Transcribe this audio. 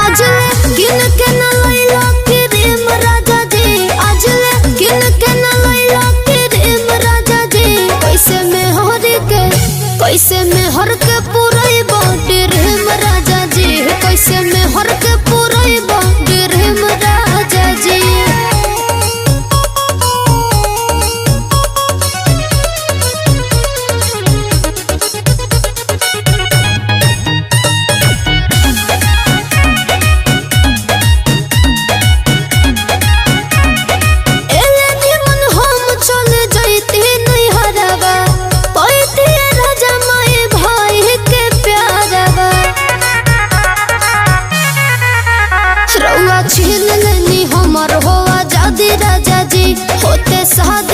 आजले किन के न लैला क्रीम राजा जी, आजले किन के न लैला क्रीम राजा जी। कैसे में हर के पूरे बॉडी रेम राजा जी, कैसे में हर के पूरे बॉडी रेम राजा जी। छीन लेनी हमर हो आजादी राजा जी, होते शादी